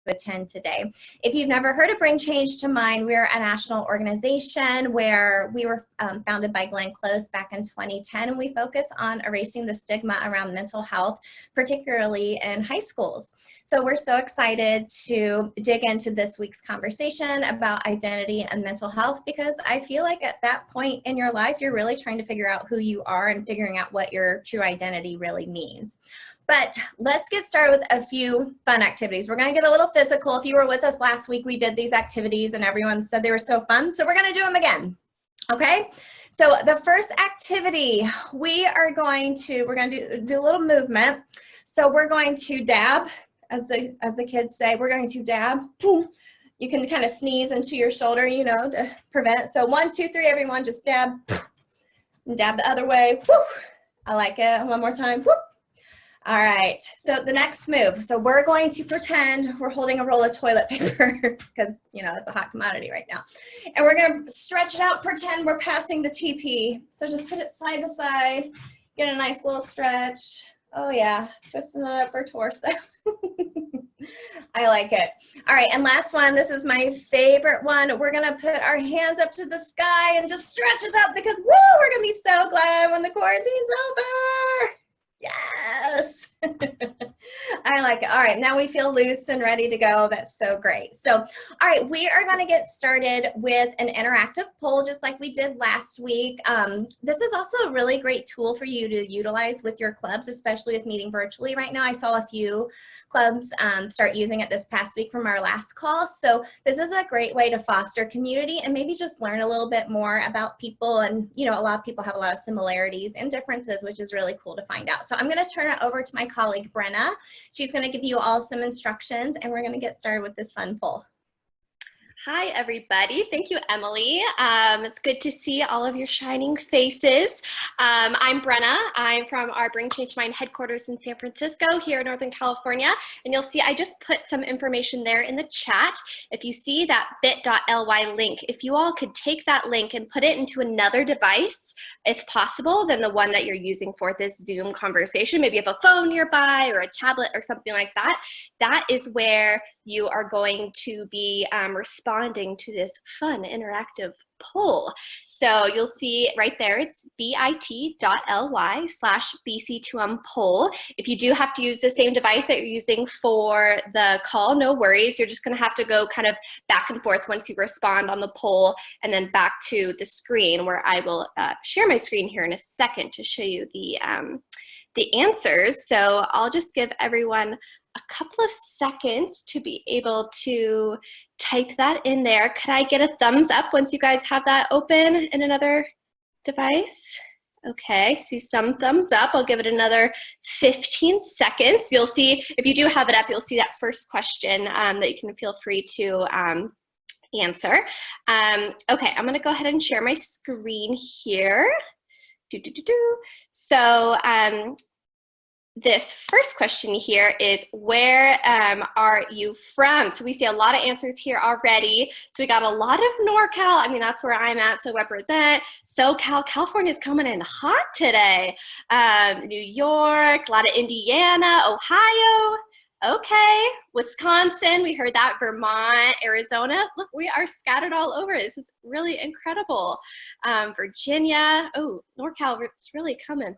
attend today. If you've never heard of Bring Change to Mind, we're a national organization where we were founded by Glenn Close back in 2010, and we focus on erasing the stigma around mental health, particularly in high schools. So we're so excited to dig into this week's conversation about identity and mental health, because I feel like at that point in your life, you're really trying to figure out who you are and figuring out what your true identity really means. But let's get started with a few fun activities. We're going to get a little physical. If you were with us last week, we did these activities and everyone said they were so fun. So we're going to do them again. Okay. So the first activity, we're going to do a little movement. So we're going to dab, as the kids say, we're going to dab. Boom. You can kind of sneeze into your shoulder, you know, to prevent. So 1, 2, 3, everyone just dab. And dab the other way. Woo. I like it. One more time. Woo. All right, so the next move. So we're going to pretend we're holding a roll of toilet paper because, you know, that's a hot commodity right now. And we're going to stretch it out, pretend we're passing the TP. So just put it side to side, get a nice little stretch. Oh yeah, twisting the upper torso. I like it. All right, and last one, this is my favorite one. We're gonna put our hands up to the sky and just stretch it up because, woo, we're gonna be so glad when the quarantine's over. Yes. I like it. All right, now we feel loose and ready to go. That's so great. So, all right, we are going to get started with an interactive poll just like we did last week. This is also a really great tool for you to utilize with your clubs, especially with meeting virtually right now. I saw a few clubs start using it this past week from our last call. So this is a great way to foster community and maybe just learn a little bit more about people. And, you know, a lot of people have a lot of similarities and differences, which is really cool to find out. So I'm going to turn it over to my colleague, Brenna. She's going to give you all some instructions and we're going to get started with this fun poll. Hi, everybody. Thank you, Emily. It's good to see all of your shining faces. I'm Brenna. I'm from our Bring Change to Mind headquarters in San Francisco here in Northern California. And you'll see I just put some information there in the chat. If you see that bit.ly link, if you all could take that link and put it into another device, if possible, than the one that you're using for this Zoom conversation, maybe you have a phone nearby or a tablet or something like that, that is where you are going to be responding to this fun interactive poll. So you'll see right there, it's bit.ly/BC2M poll. If you do have to use the same device that you're using for the call, no worries. You're just gonna have to go kind of back and forth once you respond on the poll and then back to the screen where I will share my screen here in a second to show you the answers. So I'll just give everyone a couple of seconds to be able to type that in there. Could I get a thumbs up once you guys have that open in another device? Okay, see some thumbs up. I'll give it another 15 seconds. You'll see, if you do have it up, you'll see that first question that you can feel free to answer. Okay, I'm gonna go ahead and share my screen here. So, this first question here is, where are you from? So we see a lot of answers here already. So we got a lot of NorCal. I mean, that's where I'm at, so represent. SoCal, California's coming in hot today. New York, a lot of Indiana, Ohio. Okay, Wisconsin, we heard that, Vermont, Arizona. Look, we are scattered all over. This is really incredible. Virginia, oh, NorCal, it's really coming.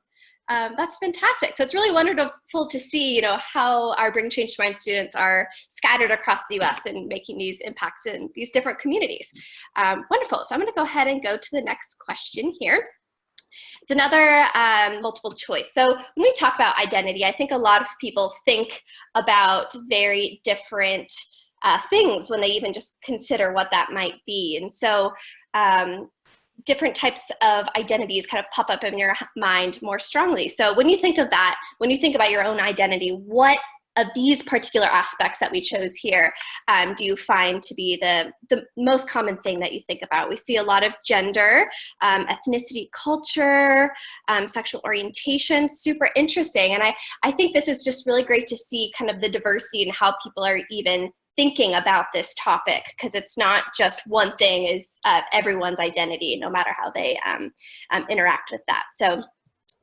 That's fantastic. So it's really wonderful to see, you know, how our Bring Change to Mind students are scattered across the U.S. and making these impacts in these different communities. Wonderful. So I'm going to go ahead and go to the next question here. It's another multiple choice. So when we talk about identity, I think a lot of people think about very different things when they even just consider what that might be. And so different types of identities kind of pop up in your mind more strongly. So when you think of that, when you think about your own identity, what of these particular aspects that we chose here do you find to be the most common thing that you think about? We see a lot of gender, ethnicity, culture, sexual orientation, super interesting. And I think this is just really great to see kind of the diversity in how people are even thinking about this topic, because it's not just one thing is everyone's identity, no matter how they interact with that. So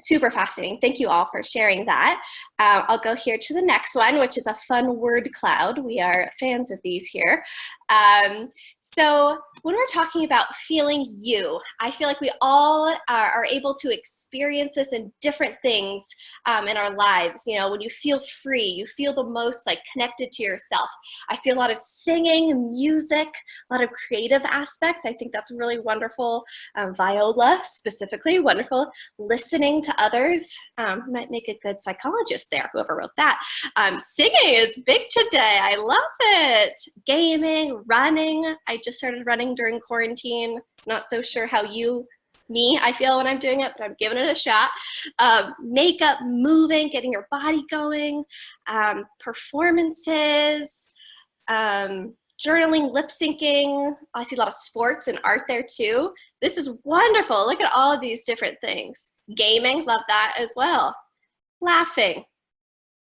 Super fascinating. Thank you all for sharing that. I'll go here to the next one, which is a fun word cloud. We are fans of these here. So when we're talking about feeling you, I feel like we all are able to experience this in different things in our lives. You know, when you feel free, you feel the most like connected to yourself. I see a lot of singing, music, a lot of creative aspects. I think that's really wonderful. Viola specifically, wonderful. Listening to others, might make a good psychologist there, whoever wrote that. Singing is big today. I love it. Gaming, running. I just started running during quarantine. Not so sure how I feel when I'm doing it, but I'm giving it a shot. Makeup, moving, getting your body going, performances, journaling, lip syncing. I see a lot of sports and art there too. This is wonderful. Look at all of these different things. Gaming, love that as well. Laughing.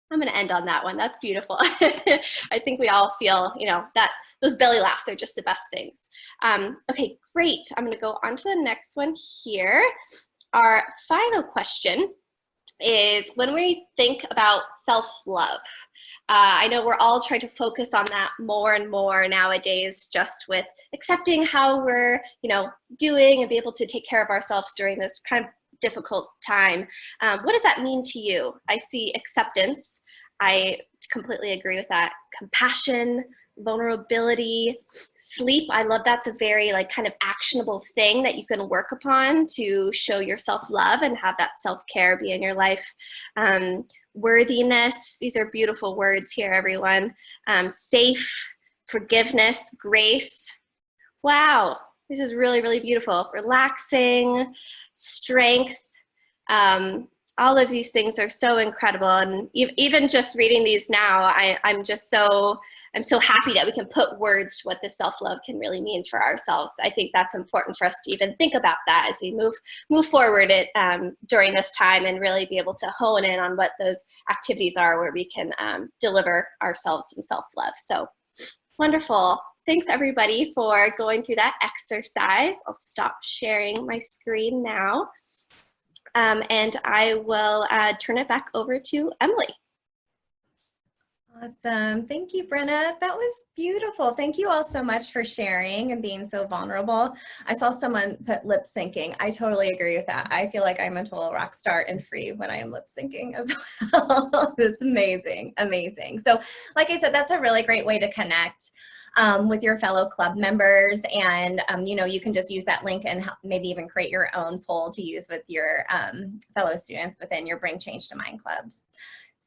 I'm going to end on that one. That's beautiful. I think we all feel, you know, that those belly laughs are just the best things. Okay, great. I'm going to go on to the next one here. Our final question is, when we think about self-love, I know we're all trying to focus on that more and more nowadays, just with accepting how we're, you know, doing and be able to take care of ourselves during this kind of difficult time. What does that mean to you? I see acceptance. I completely agree with that. Compassion, vulnerability, sleep. I love that's a very like kind of actionable thing that you can work upon to show your self-love and have that self-care be in your life. Worthiness. These are beautiful words here, everyone. Safe, forgiveness, grace. Wow. This is really, really beautiful. Relaxing, strength. All of these things are so incredible, and even just reading these now, I'm so happy that we can put words to what this self-love can really mean for ourselves. I think that's important for us to even think about that as we move forward during this time, and really be able to hone in on what those activities are where we can deliver ourselves some self-love. So wonderful. Thanks everybody for going through that exercise. I'll stop sharing my screen now. And I will turn it back over to Emily. Awesome. Thank you, Brenna. That was beautiful. Thank you all so much for sharing and being so vulnerable. I saw someone put lip syncing. I totally agree with that. I feel like I'm a total rock star and free when I am lip syncing as well. It's amazing, amazing. So like I said, that's a really great way to connect with your fellow club members, and you know, you can just use that link and maybe even create your own poll to use with your fellow students within your Bring Change to Mind clubs.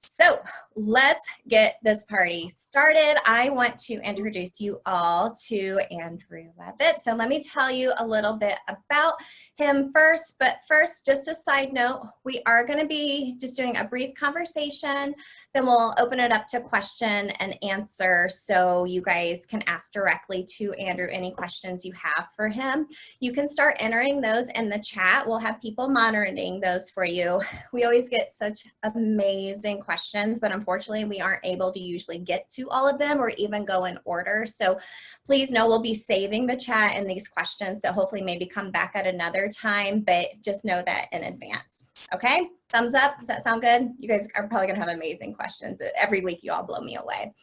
So let's get this party started. I want to introduce you all to Andrew Levitt. So let me tell you a little bit about him first, but first, just a side note, we are going to be just doing a brief conversation, then we'll open it up to question and answer, so you guys can ask directly to Andrew any questions you have for him. You can start entering those in the chat. We'll have people monitoring those for you. We always get such amazing questions, but unfortunately we aren't able to usually get to all of them or even go in order. So please know we'll be saving the chat and these questions to hopefully maybe come back at another time, but just know that in advance. Okay, thumbs up. Does that sound good? You guys are probably gonna have amazing questions. Every week you all blow me away.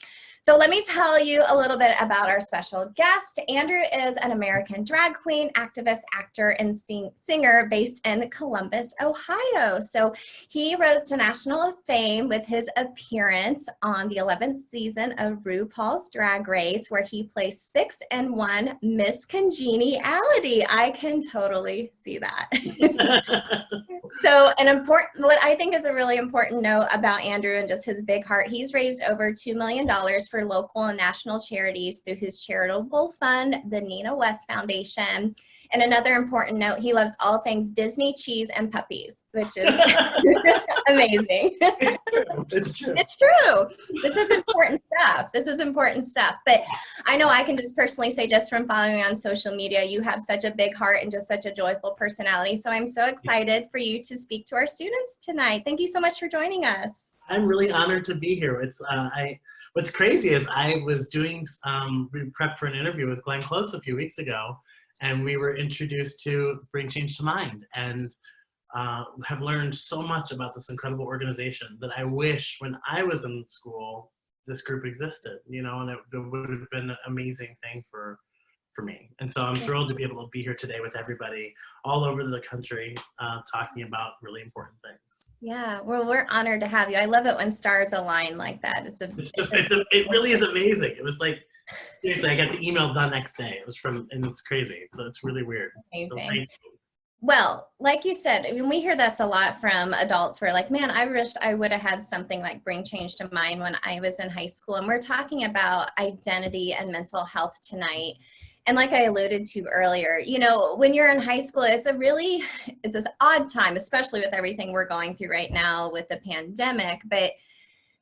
So let me tell you a little bit about our special guest. Andrew is an American drag queen, activist, actor, and singer based in Columbus, Ohio. So he rose to national fame with his appearance on the 11th season of RuPaul's Drag Race, where he placed 6 and 1 Miss Congeniality. I can totally see that. So what I think is a really important note about Andrew and just his big heart, he's raised over $2 million for local and national charities through his charitable fund, the Nina West Foundation. And another important note, he loves all things Disney, cheese, and puppies, which is amazing. It's true. It's true. It's true. This is important stuff. This is important stuff. But I know I can just personally say, just from following you on social media, you have such a big heart and just such a joyful personality. So I'm so excited for you to speak to our students tonight. Thank you so much for joining us. I'm really honored to be here. It's what's crazy is I was doing prep for an interview with Glenn Close a few weeks ago, and we were introduced to Bring Change to Mind. And have learned so much about this incredible organization that I wish when I was in school, this group existed, you know, and it would have been an amazing thing for me. And so I'm thrilled to be able to be here today with everybody all over the country talking about really important things. Yeah, well, we're honored to have you. I love it when stars align like that. It really is amazing. It was like, seriously, I got the email the next day. It was and it's crazy. So it's really weird. Amazing. So thank you. Well, like you said, I mean, we hear this a lot from adults. We're like, man, I wish I would have had something like Bring Change to Mind when I was in high school. And we're talking about identity and mental health tonight. And like I alluded to earlier, you know, when you're in high school, it's this odd time, especially with everything we're going through right now with the pandemic. But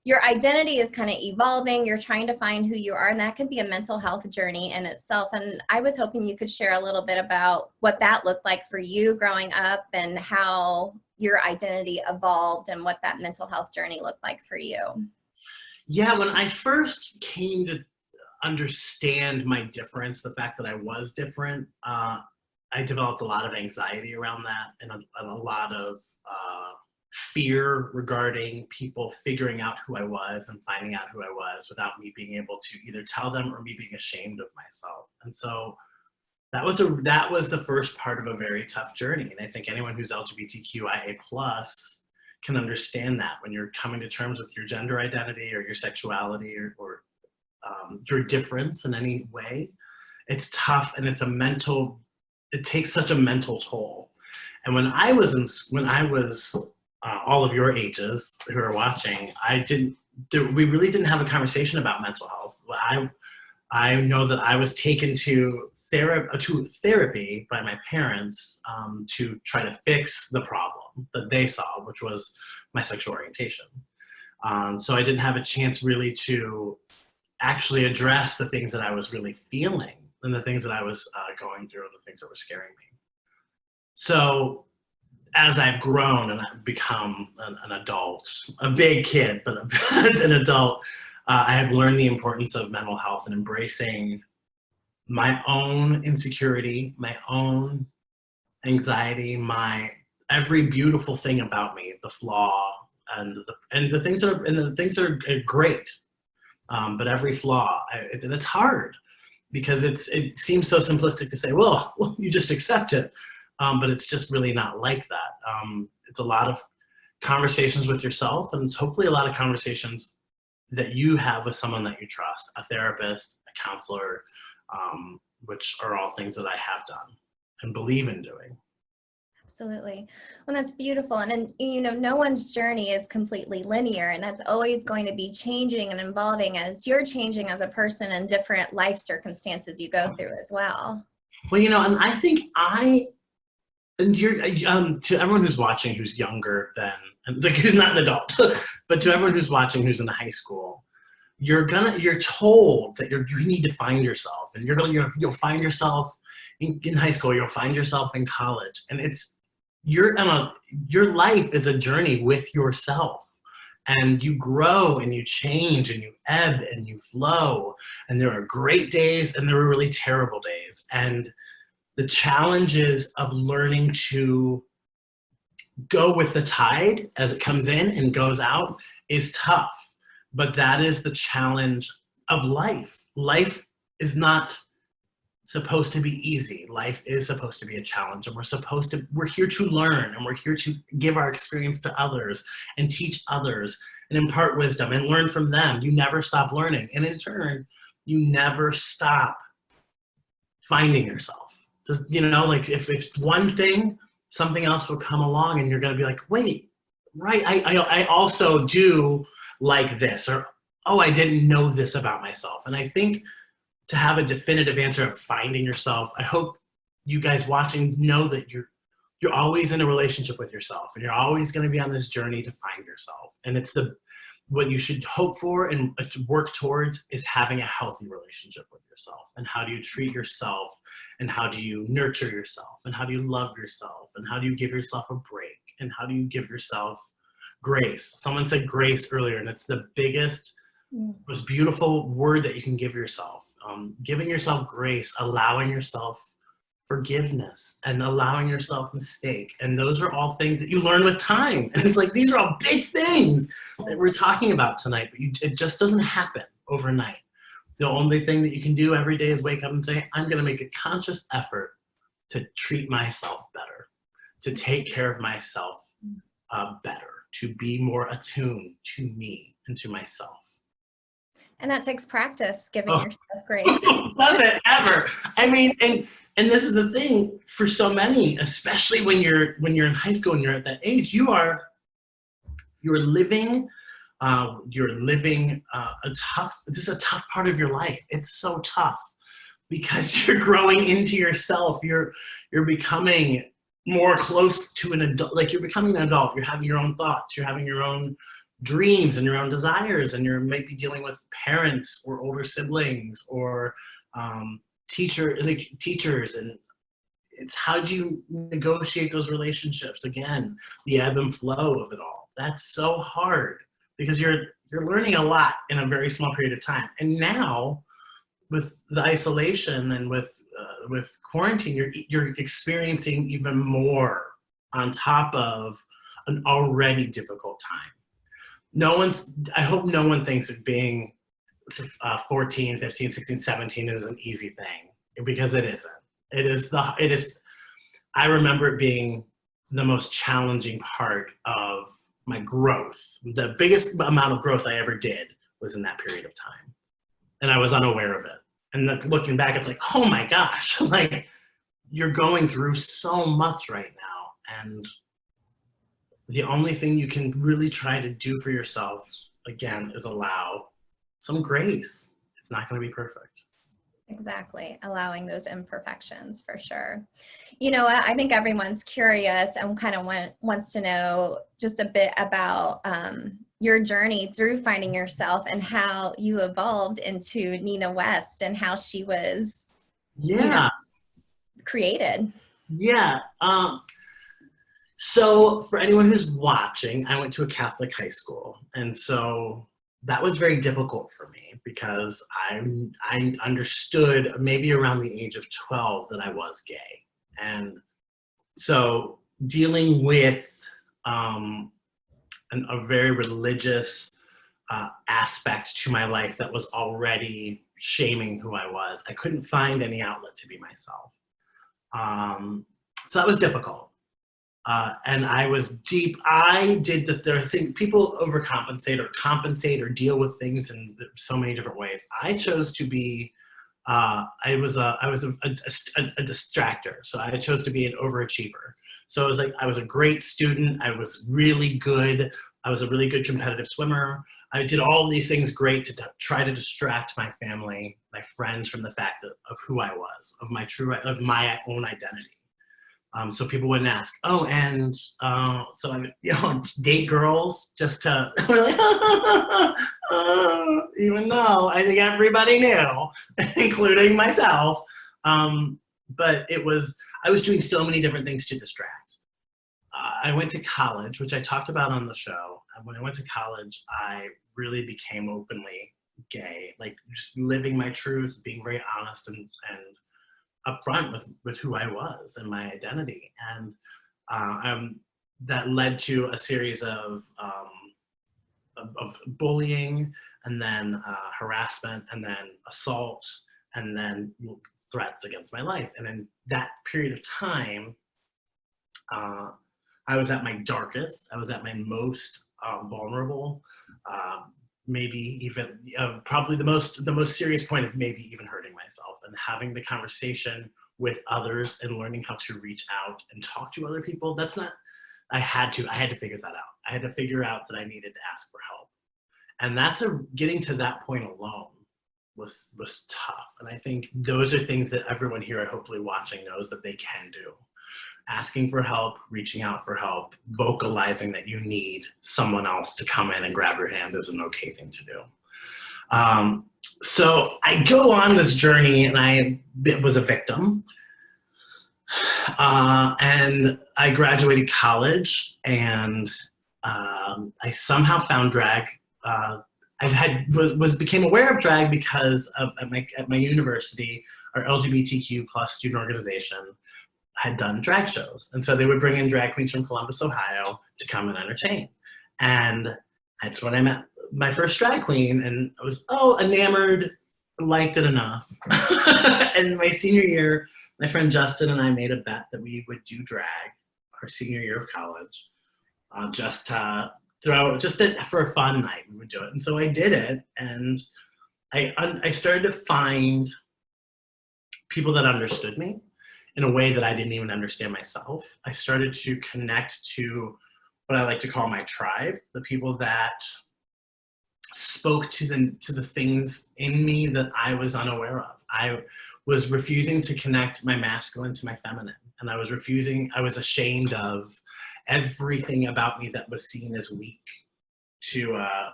your identity is kind of evolving. You're trying to find who you are, and that can be a mental health journey in itself. And I was hoping you could share a little bit about what that looked like for you growing up and how your identity evolved and what that mental health journey looked like for you. Yeah, when I first came to understand my difference, the fact that I was different, I developed a lot of anxiety around that and a lot of fear regarding people figuring out who I was and finding out who I was without me being able to either tell them or me being ashamed of myself. And so that was the first part of a very tough journey. And I think anyone who's LGBTQIA+ can understand that when you're coming to terms with your gender identity or your sexuality or your difference in any way. It's tough, and it takes such a mental toll. And when I was all of your ages who are watching, we really didn't have a conversation about mental health. I know that I was taken to therapy by my parents to try to fix the problem that they saw, which was my sexual orientation. So I didn't have a chance really to actually address the things that I was really feeling and the things that I was going through and the things that were scaring me. So as I've grown and I've become an adult, a big kid, but an adult, I have learned the importance of mental health and embracing my own insecurity, my own anxiety, every beautiful thing about me, the flaw and the things that are great. But every flaw, and it's hard because it seems so simplistic to say, well, you just accept it. But it's just really not like that. It's a lot of conversations with yourself, and it's hopefully a lot of conversations that you have with someone that you trust, a therapist, a counselor, which are all things that I have done and believe in doing. Absolutely. Well, that's beautiful. And, you know, no one's journey is completely linear, and that's always going to be changing and evolving as you're changing as a person and different life circumstances you go through as well. Well, you know, and I think to everyone who's watching who's younger than, like, who's not an adult, but to everyone who's watching who's in high school, you're told that you need to find yourself, and you'll find yourself in high school, you'll find yourself in college, and your life is a journey with yourself, and you grow and you change and you ebb and you flow, and there are great days and there are really terrible days, and the challenges of learning to go with the tide as it comes in and goes out is tough, but that is the challenge of life. Life is not supposed to be easy. Life is supposed to be a challenge, and we're here to learn, and we're here to give our experience to others and teach others and impart wisdom and learn from them. You never stop learning, and in turn, you never stop finding yourself. You know, like if it's one thing, something else will come along, and you're gonna be like, wait, right, I also do like this, or oh, I didn't know this about myself. And I think to have a definitive answer of finding yourself, I hope you guys watching know that you're always in a relationship with yourself, and you're always going to be on this journey to find yourself. And it's what you should hope for and work towards is having a healthy relationship with yourself. And how do you treat yourself, and how do you nurture yourself, and how do you love yourself, and how do you give yourself a break, and how do you give yourself grace? Someone said grace earlier, and it's the biggest, most beautiful word that you can give yourself. Giving yourself grace, allowing yourself forgiveness and allowing yourself mistake. And those are all things that you learn with time. And it's like, these are all big things that we're talking about tonight, but it just doesn't happen overnight. The only thing that you can do every day is wake up and say, I'm going to make a conscious effort to treat myself better, to take care of myself better, to be more attuned to me and to myself. And that takes practice, giving yourself grace. Does it ever? I mean, and this is the thing for so many, especially when you're in high school and you're at that age, you're living this is a tough part of your life. It's so tough because you're growing into yourself. You're becoming more close to an adult. Like, you're becoming an adult. You're having your own thoughts. You're having your own dreams and your own desires, and you're maybe dealing with parents or older siblings or teachers, and it's how do you negotiate those relationships? Again, the ebb and flow of it all. That's so hard because you're learning a lot in a very small period of time. And now with the isolation and with quarantine, you're experiencing even more on top of an already difficult time. I hope no one thinks that being 14, 15, 16, 17 is an easy thing, because it isn't. I remember it being the most challenging part of my growth. The biggest amount of growth I ever did was in that period of time. And I was unaware of it. And looking back, it's like, oh my gosh, like, you're going through so much right now. And the only thing you can really try to do for yourself, again, is allow some grace. It's not going to be perfect. Exactly. Allowing those imperfections, for sure. You know, I think everyone's curious and kind of wants to know just a bit about your journey through finding yourself and how you evolved into Nina West and how she was created. Yeah. So for anyone who's watching, I went to a Catholic high school. And so that was very difficult for me because I understood maybe around the age of 12 that I was gay. And so dealing with a very religious aspect to my life that was already shaming who I was, I couldn't find any outlet to be myself. So that was difficult. And I was deep. There are things, people overcompensate or compensate or deal with things in so many different ways. I chose to be, I was a distractor. So I chose to be an overachiever. So it was like, I was a great student. I was really good. I was a really good competitive swimmer. I did all these things great to try to distract my family, my friends, from the fact of who I was, of my own identity. So people wouldn't ask, oh, and so I date girls just to, even though I think everybody knew, including myself. But I was doing so many different things to distract. I went to college, which I talked about on the show. And when I went to college, I really became openly gay, like just living my truth, being very honest and upfront with who I was and my identity. And that led to a series of bullying, and then harassment, and then assault, and then threats against my life. And in that period of time, I was at my darkest. I was at my most vulnerable, maybe even probably the most serious point of maybe even hurting myself, and having the conversation with others and learning how to reach out and talk to other people. I had to figure that out. I had to figure out that I needed to ask for help. And getting to that point alone was tough. And I think those are things that everyone here, hopefully watching, knows that they can do. Asking for help, reaching out for help, vocalizing that you need someone else to come in and grab your hand is an okay thing to do. So I go on this journey, and I was a victim. And I graduated college, and I somehow found drag. I became aware of drag because of at my university, our LGBTQ plus student organization had done drag shows. And so they would bring in drag queens from Columbus, Ohio to come and entertain. And that's when I met my first drag queen, and I was, enamored, liked it enough. And my senior year, my friend Justin and I made a bet that we would do drag our senior year of college, just for a fun night, we would do it. And so I did it, and I started to find people that understood me in a way that I didn't even understand myself. I started to connect to what I like to call my tribe, the people that spoke to the things in me that I was unaware of. I was refusing to connect my masculine to my feminine, and I was ashamed of everything about me that was seen as weak to a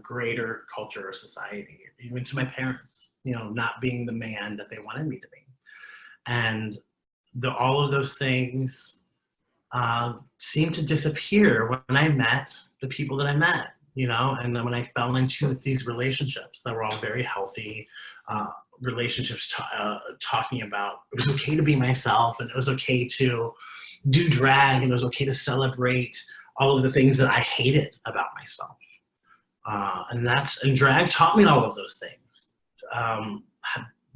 greater culture or society, even to my parents, not being the man that they wanted me to be. And all of those things seemed to disappear when I met the people that I met, and then when I fell into these relationships that were all very healthy, relationships talking about it was okay to be myself, and it was okay to do drag, and it was okay to celebrate all of the things that I hated about myself. And drag taught me all of those things.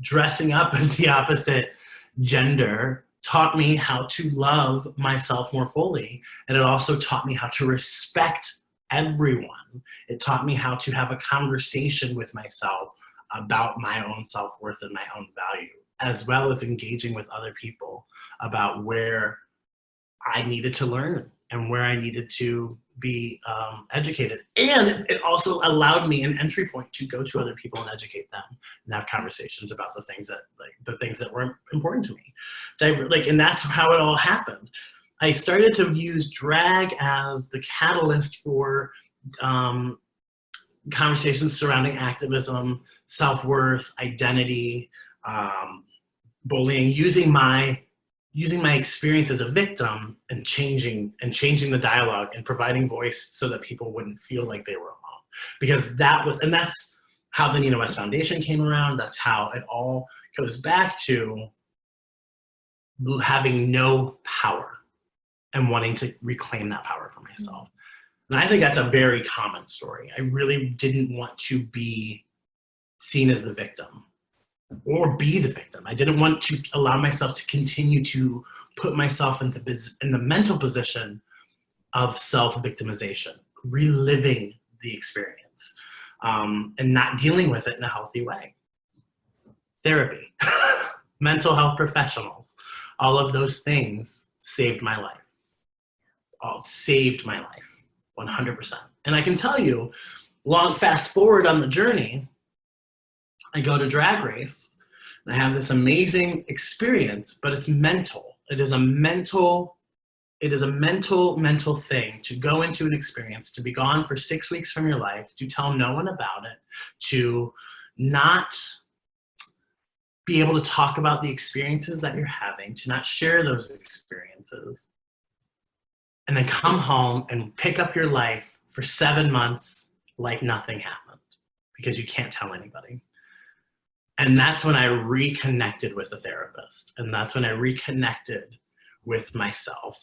Dressing up as the opposite gender taught me how to love myself more fully, and it also taught me how to respect everyone. It taught me how to have a conversation with myself about my own self-worth and my own value, as well as engaging with other people about where I needed to learn and where I needed to be educated. And it also allowed me an entry point to go to other people and educate them and have conversations about the things that were important to me. And that's how it all happened. I started to use drag as the catalyst for conversations surrounding activism, self-worth, identity, bullying, using my experience as a victim and changing the dialogue and providing voice so that people wouldn't feel like they were alone. Because that's how the Nina West Foundation came around. That's how it all goes back to having no power and wanting to reclaim that power for myself. And I think that's a very common story. I really didn't want to be seen as the victim or be the victim. I didn't want to allow myself to continue to put myself in the mental position of self-victimization, reliving the experience, and not dealing with it in a healthy way. Therapy, mental health professionals, all of those things saved my life. Saved my life, 100%. And I can tell you, fast forward on the journey, I go to Drag Race, and I have this amazing experience, but it's mental. It is a mental thing to go into an experience, to be gone for 6 weeks from your life, to tell no one about it, to not be able to talk about the experiences that you're having, to not share those experiences, and then come home and pick up your life for 7 months like nothing happened because you can't tell anybody. And that's when I reconnected with a therapist. And that's when I reconnected with myself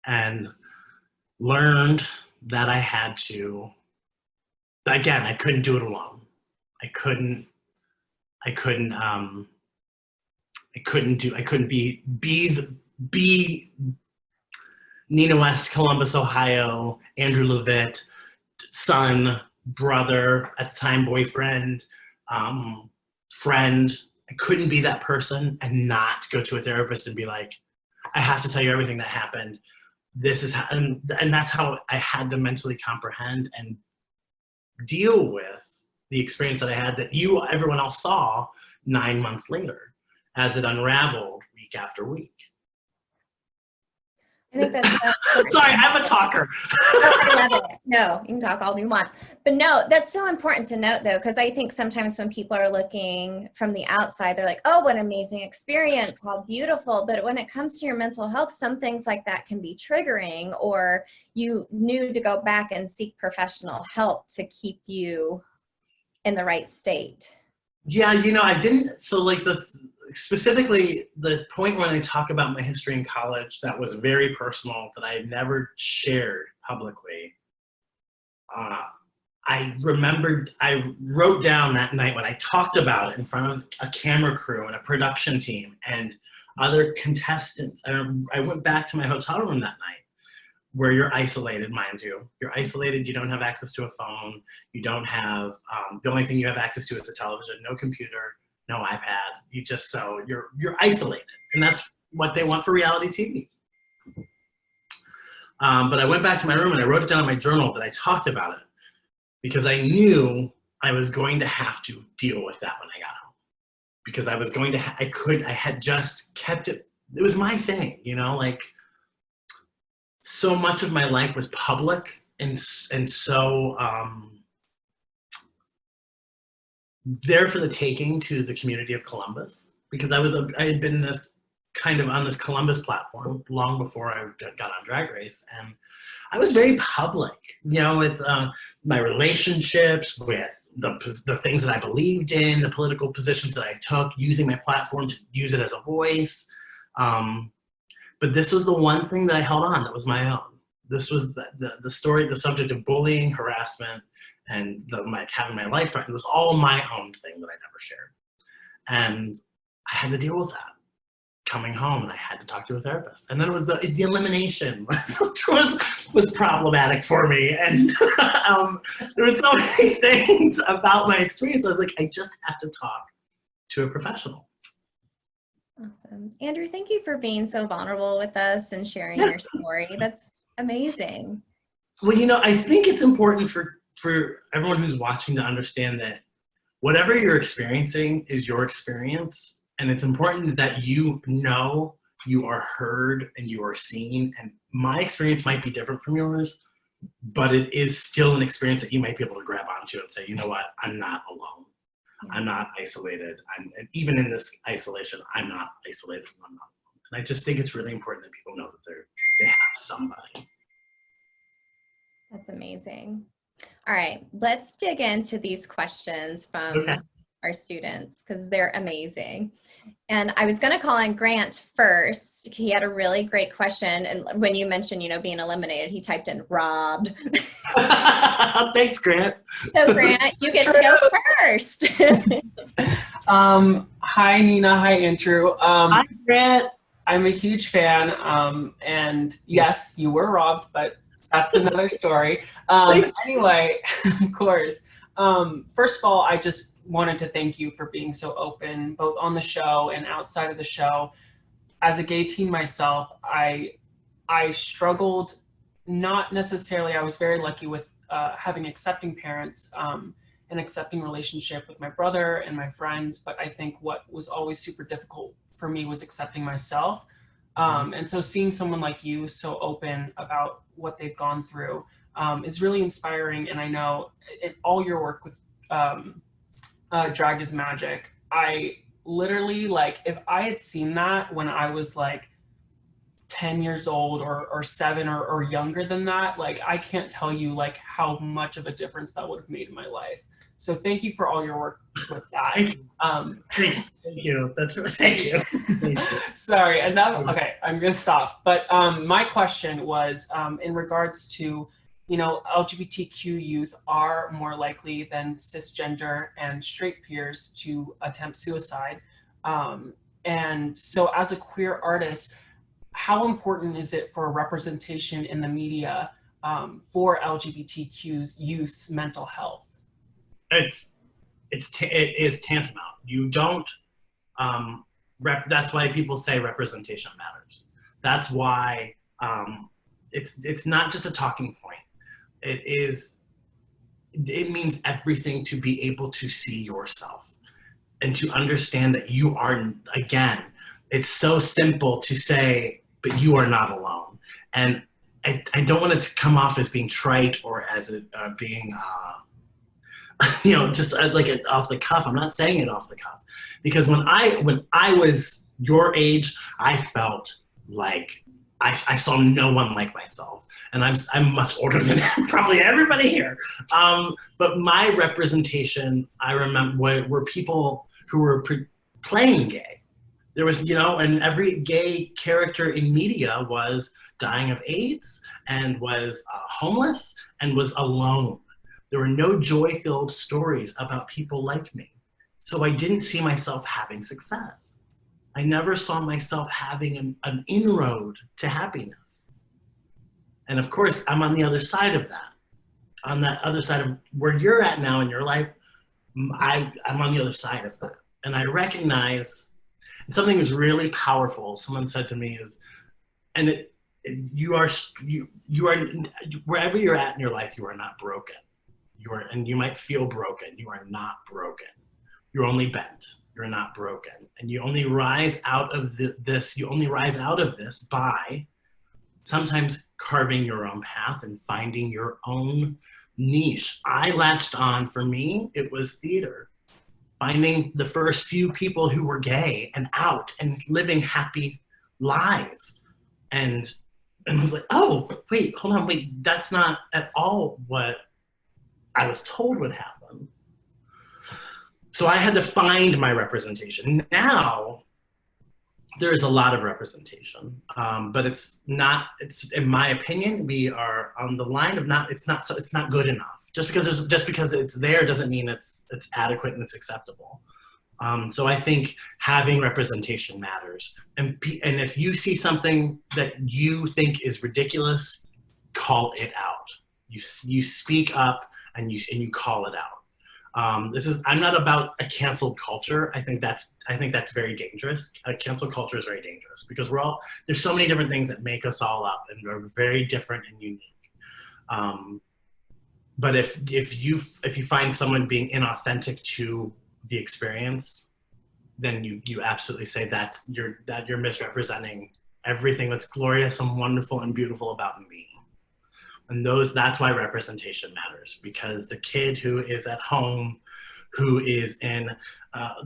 and learned that I had to, again, I couldn't do it alone. I couldn't be Nina West, Columbus, Ohio, Andrew Levitt, son, brother, at the time boyfriend, friend. I couldn't be that person and not go to a therapist and be like, I have to tell you everything that happened. This is how, and that's how I had to mentally comprehend and deal with the experience that I had that everyone else saw 9 months later as it unraveled week after week. I think that's so important. Sorry, I'm a talker. Oh, I love it. No, you can talk all you want. But no, that's so important to note, though, because I think sometimes when people are looking from the outside, they're like, oh, what an amazing experience, how beautiful. But when it comes to your mental health, some things like that can be triggering, or you need to go back and seek professional help to keep you in the right state. Yeah, I didn't, so like specifically the point when I talk about my history in college that was very personal, that I had never shared publicly, I wrote down that night when I talked about it in front of a camera crew and a production team and other contestants. I went back to my hotel room that night, where you're isolated, mind you. You're isolated, you don't have access to a phone, you don't have, the only thing you have access to is a television, no computer, no iPad. You're isolated, and that's what they want for reality TV. But I went back to my room and I wrote it down in my journal that I talked about it, because I knew I was going to have to deal with that when I got home. Because I was going to, I had just kept it, it was my thing, like, so much of my life was public and so there for the taking to the community of Columbus, because I had been this kind of on this Columbus platform long before I got on Drag Race, and I was very public, with my relationships, with the things that I believed in, the political positions that I took, using my platform to use it as a voice. But this was the one thing that I held on that was my own. This was the story, the subject of bullying, harassment, and having my life threatened was all my own thing that I never shared. And I had to deal with that coming home, and I had to talk to a therapist. And then it was the elimination was problematic for me. And there were so many things about my experience. I was like, I just have to talk to a professional. Awesome. Andrew, thank you for being so vulnerable with us and sharing your story. That's amazing. Well, I think it's important for everyone who's watching to understand that whatever you're experiencing is your experience. And it's important that you are heard and you are seen. And my experience might be different from yours, but it is still an experience that you might be able to grab onto and say, you know what, I'm not alone. I'm not isolated. And even in this isolation, I'm not isolated. I'm not alone. And I just think it's really important that people know that they have somebody. That's amazing. All right, let's dig into these questions from our students, because they're amazing. And I was going to call on Grant first. He had a really great question. And when you mentioned, being eliminated, he typed in robbed. Thanks, Grant. So Grant, you get to go first. Hi, Nina. Hi, Andrew. Hi, Grant. I'm a huge fan. And yes, you were robbed, but that's another story. Anyway, of course. First of all, I just wanted to thank you for being so open, both on the show and outside of the show. As a gay teen myself, I struggled, not necessarily, I was very lucky with having accepting parents, an accepting relationship with my brother and my friends, but I think what was always super difficult for me was accepting myself. And so seeing someone like you so open about what they've gone through is really inspiring. And I know all your work with Drag is Magic, I literally, if I had seen that when I was 10 years old or 7 or younger than that, I can't tell you how much of a difference that would have made in my life. So thank you for all your work with that. Thank you. Thank you. Sorry, and okay, I'm gonna stop. But my question was in regards to, LGBTQ youth are more likely than cisgender and straight peers to attempt suicide. And so as a queer artist, how important is it for representation in the media for LGBTQ's youth's mental health? It is tantamount. You don't, that's why people say representation matters. That's why it's not just a talking point. It means everything to be able to see yourself and to understand that you are, again, it's so simple to say, but you are not alone. And I don't want it to come off as being trite or as it being, you know, just like off the cuff. I'm not saying it off the cuff, because when I was your age, I felt like I saw no one like myself, and I'm much older than probably everybody here. But my representation, I remember, were people who were playing gay. There was, you know, and every gay character in media was dying of AIDS and was homeless and was alone. There were no joy-filled stories about people like me. So I didn't see myself having success. I never saw myself having an inroad to happiness. And of course, I'm on the other side of that. On that other side of where you're at now in your life, I'm on the other side of that. And I recognize, and something was really powerful, someone said to me is, and you are, wherever you're at in your life, you are not broken. And you might feel broken. You are not broken. You're only bent. You're not broken. And you only rise out of this, you only rise out of this by sometimes carving your own path and finding your own niche. I latched on, for me, it was theater. Finding the first few people who were gay and out and living happy lives. And I was like, oh, wait, hold on, wait, that's not at all what I was told would happen. So I had to find my representation. Now, there is a lot of representation, but it's in my opinion, we are on the line of it's not good enough. Just because it's there doesn't mean it's adequate and it's acceptable. So I think having representation matters. And if you see something that you think is ridiculous, call it out. You speak up and you call it out. I'm not about a canceled culture. I think that's very dangerous. Cancel culture is very dangerous because there's so many different things that make us all up, and we're very different and unique. But if you find someone being inauthentic to the experience, then you absolutely say that you're misrepresenting everything that's glorious and wonderful and beautiful about me. And that's why representation matters, because the kid who is at home, who is in a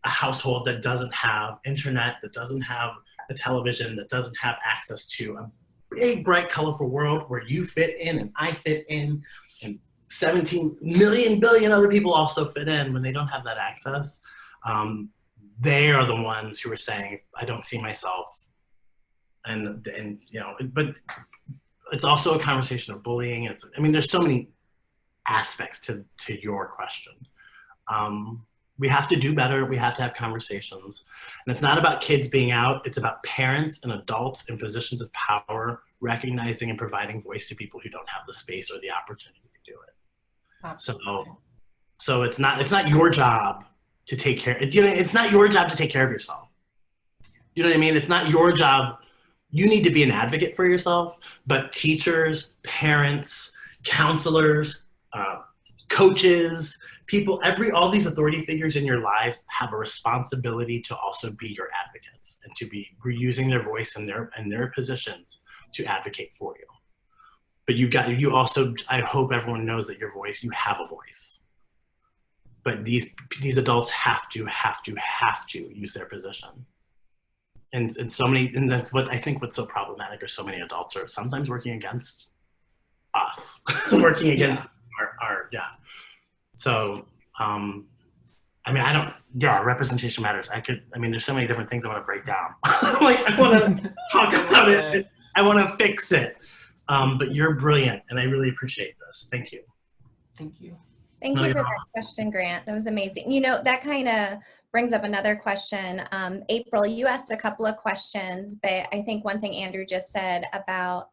household that doesn't have internet, that doesn't have a television, that doesn't have access to a big, bright, colorful world where you fit in and I fit in, and 17 million billion other people also fit in, when they don't have that access, they are the ones who are saying, I don't see myself. And you know, but it's also a conversation of bullying. I mean, there's so many aspects to your question. We have to do better. We have to have conversations. And it's not about kids being out. It's about parents and adults in positions of power recognizing and providing voice to people who don't have the space or the opportunity to do it. Absolutely. So it's not your job to take care. It's not your job to take care of yourself. You know what I mean? It's not your job. You need to be an advocate for yourself, but teachers, parents, counselors, coaches, people, all these authority figures in your lives have a responsibility to also be your advocates and to be using their voice and their positions to advocate for you. But you also, I hope everyone knows that you have a voice. But these adults have to use their position. And that's what I think what's so problematic are so many adults are sometimes working against us, working against our. So, I mean, representation matters. There's so many different things I want to break down. Like, I want to talk about it. I want to fix it. But you're brilliant, and I really appreciate this. Thank you. Thank you. Thank you for that question, Grant. That was amazing. You know, that kind of brings up another question. April, you asked a couple of questions, but I think one thing Andrew just said about,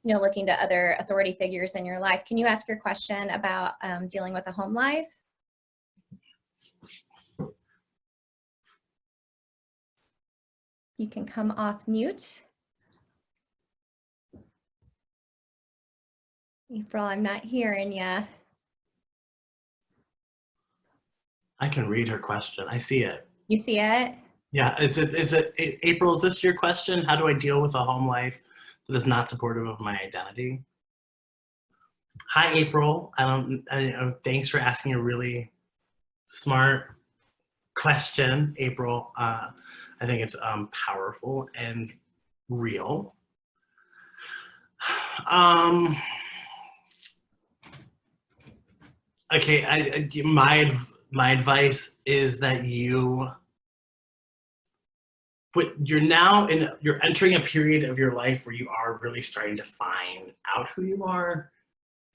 looking to other authority figures in your life. Can you ask your question about dealing with a home life? You can come off mute. April, I'm not hearing you. I can read her question. I see it. You see it? Yeah. Is it April, is this your question? How do I deal with a home life that is not supportive of my identity. Hi, April. Thanks for asking a really smart question, April. I think it's powerful and real. Okay, my advice is that you're entering a period of your life where you are really starting to find out who you are,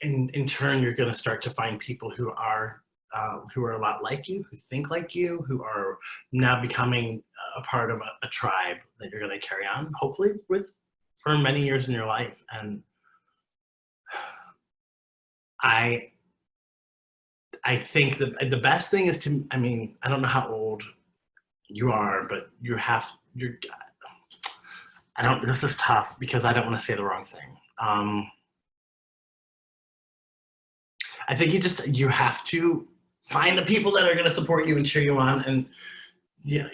and in turn you're going to start to find people who are a lot like you, who think like you, who are now becoming a part of a tribe that you're going to carry on, hopefully for many years in your life. And I think that the best thing is to, I mean, I don't know how old you are, but this is tough because I don't want to say the wrong thing. I think you have to find the people that are going to support you and cheer you on. And yeah,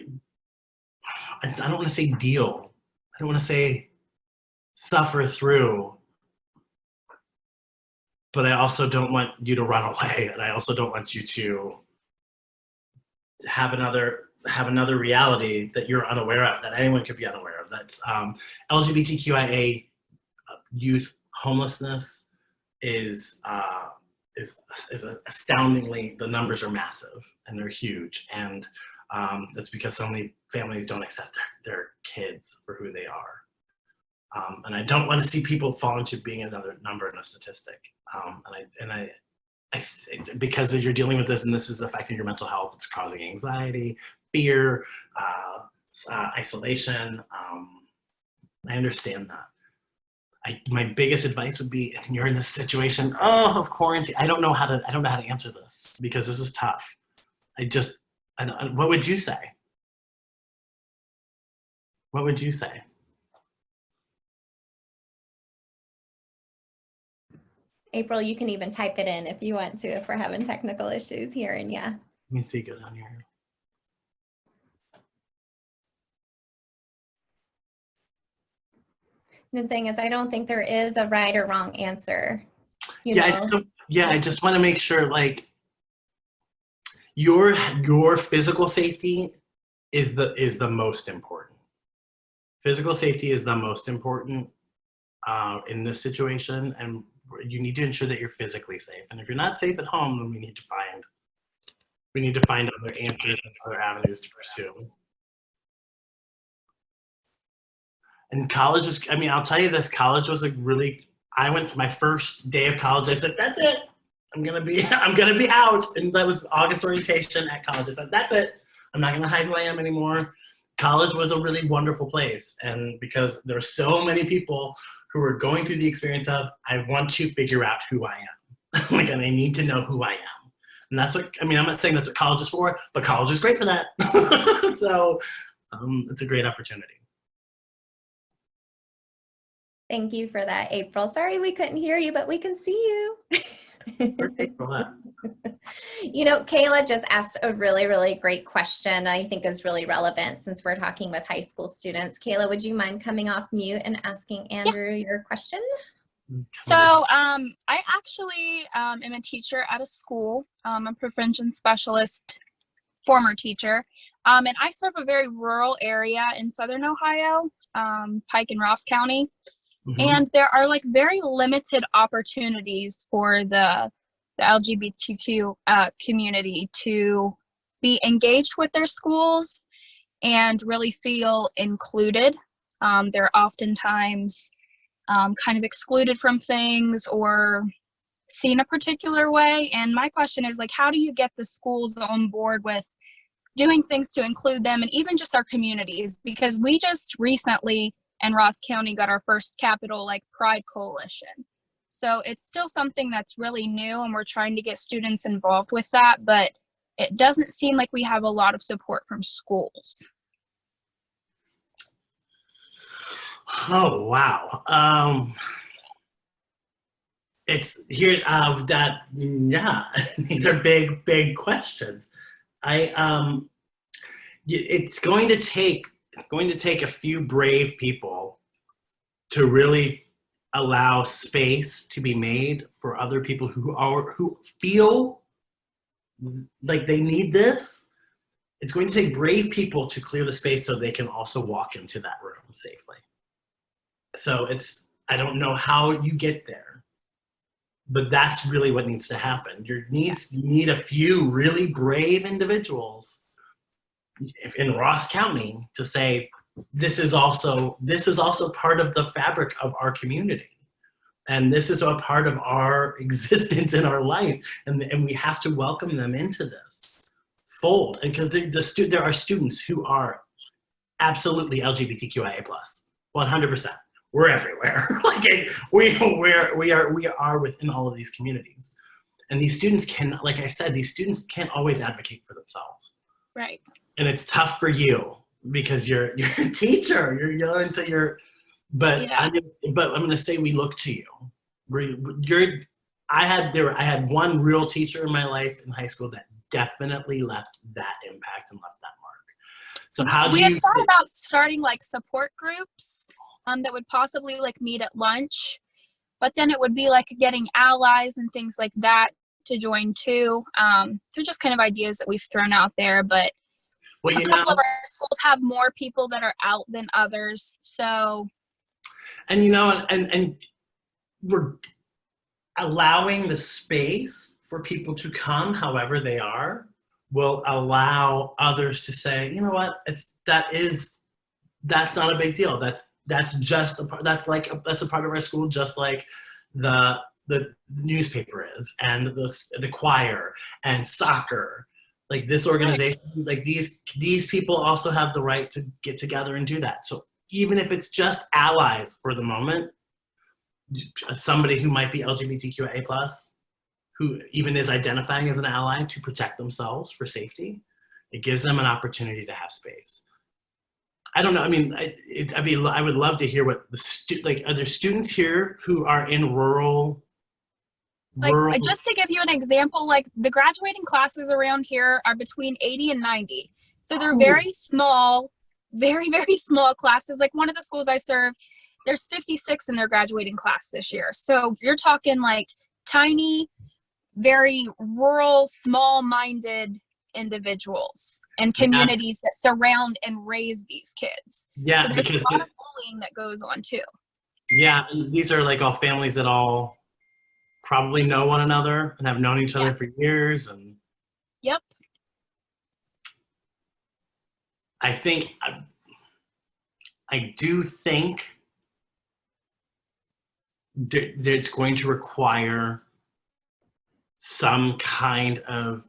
I don't want to say deal. I don't want to say suffer through, but I also don't want you to run away. And I also don't want you to have another reality that you're unaware of, that anyone could be unaware of. That's LGBTQIA youth homelessness is astoundingly, the numbers are massive and they're huge, and that's because so many families don't accept their kids for who they are, and I don't want to see people fall into being another number in a statistic, because you're dealing with this and this is affecting your mental health. It's causing anxiety, fear, isolation. I understand that. My biggest advice would be, if you're in this situation of quarantine, I don't know how to answer this because this is tough. What would you say? What would you say? April, you can even type it in if you want to, if we're having technical issues here, and yeah. Let me see, go down here. The thing is, I don't think there is a right or wrong answer. I just want to make sure, like, your physical safety is the most important. Physical safety is the most important in this situation, and you need to ensure that you're physically safe. And if you're not safe at home, then we need to find other answers and other avenues to pursue. And college is, I mean, I'll tell you this, college was I went to my first day of college, I said, that's it. I'm gonna be out. And that was August orientation at college. I said, that's it. I'm not gonna hide who I am anymore. College was a really wonderful place. And because there are so many people who are going through the experience of, I want to figure out who I am. Like, and I need to know who I am. And that's what, I mean, I'm not saying that's what college is for, but college is great for that. So it's a great opportunity. Thank you for that, April. Sorry we couldn't hear you, but we can see you. You know, Kayla just asked a really, really great question I think is really relevant since we're talking with high school students. Kayla, would you mind coming off mute and asking Andrew your question? So I actually am a teacher at a school. I'm a prevention specialist, former teacher, and I serve a very rural area in Southern Ohio, Pike and Ross County. Mm-hmm. And there are like very limited opportunities for the LGBTQ community to be engaged with their schools and really feel included. They're oftentimes kind of excluded from things or seen a particular way. And my question is, like, how do you get the schools on board with doing things to include them and even just our communities? Because we just recently in Ross County got our first capital like Pride Coalition. So it's still something that's really new and we're trying to get students involved with that, but it doesn't seem like we have a lot of support from schools. Oh, wow. It's here these are big questions. It's going to take a few brave people to really allow space to be made for other people who feel like they need this. It's going to take brave people to clear the space so they can also walk into that room safely. So I don't know how you get there, but that's really what needs to happen. You need a few really brave individuals in Ross County to say, this is also part of the fabric of our community. And this is a part of our existence in our life. And we have to welcome them into this fold. And because there are students who are absolutely LGBTQIA+, 100%. We're everywhere. Like we are within all of these communities. And these students can, like I said, these students can't always advocate for themselves. Right. And it's tough for you because you're a teacher, you're young, so but yeah. But I'm going to say we look to you. I had one real teacher in my life in high school that definitely left that impact and left that mark. So we had thought about starting like support groups that would possibly like meet at lunch, but then it would be like getting allies and things like that to join too. So just kind of ideas that we've thrown out there, but a couple of our schools have more people that are out than others. So, and and we're allowing the space for people to come however they are will allow others to say, you know what, that's not a big deal. That's just a part. That's a part of our school, just like the newspaper is, and the choir and soccer. Like this organization, like these people also have the right to get together and do that. So even if it's just allies for the moment, somebody who might be LGBTQIA+, who even is identifying as an ally to protect themselves for safety, it gives them an opportunity to have space. I don't know. I mean, I would love to hear what are there students here who are in rural? Just to give you an example, like the graduating classes around here are between 80 and 90. So they're very small, very, very small classes. Like one of the schools I serve, there's 56 in their graduating class this year. So you're talking like tiny, very rural, small-minded individuals and communities that surround and raise these kids. Yeah, so there's a lot of bullying that goes on too. Yeah, these are like all families that all probably know one another and have known each other for years. And yep. I do think that it's going to require some kind of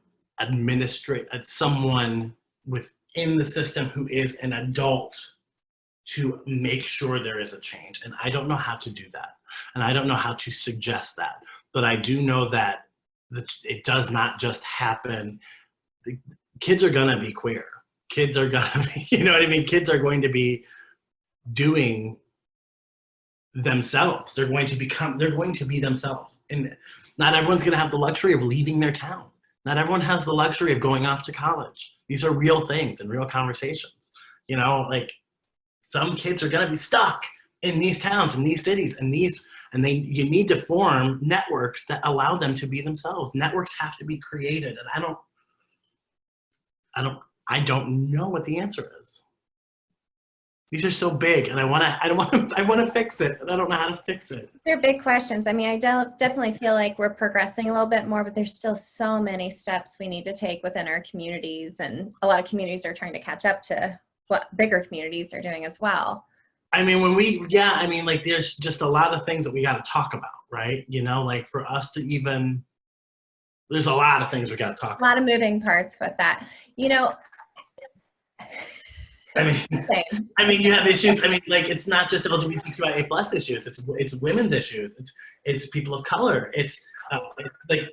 someone within the system who is an adult to make sure there is a change. And I don't know how to do that. And I don't know how to suggest that. But I do know that it does not just happen. The kids are gonna be queer. Kids are gonna be, you know what I mean? Kids are going to be doing themselves. They're going to be themselves. And not everyone's gonna have the luxury of leaving their town. Not everyone has the luxury of going off to college. These are real things and real conversations. You know, like some kids are gonna be stuck in these towns and these cities and you need to form networks that allow them to be themselves. Networks have to be created, and I don't know what the answer is. These are so big, and I want to fix it, and I don't know how to fix it. These are big questions. I mean, I definitely feel like we're progressing a little bit more, but there's still so many steps we need to take within our communities, and a lot of communities are trying to catch up to what bigger communities are doing as well. I mean, like there's just a lot of things that we got to talk about, right? You know, like for us to even, there's a lot of things we got to talk about. A lot of moving parts with that. You know, I mean, you have issues. I mean, like it's not just LGBTQIA+ issues. It's women's issues. It's people of color. It's like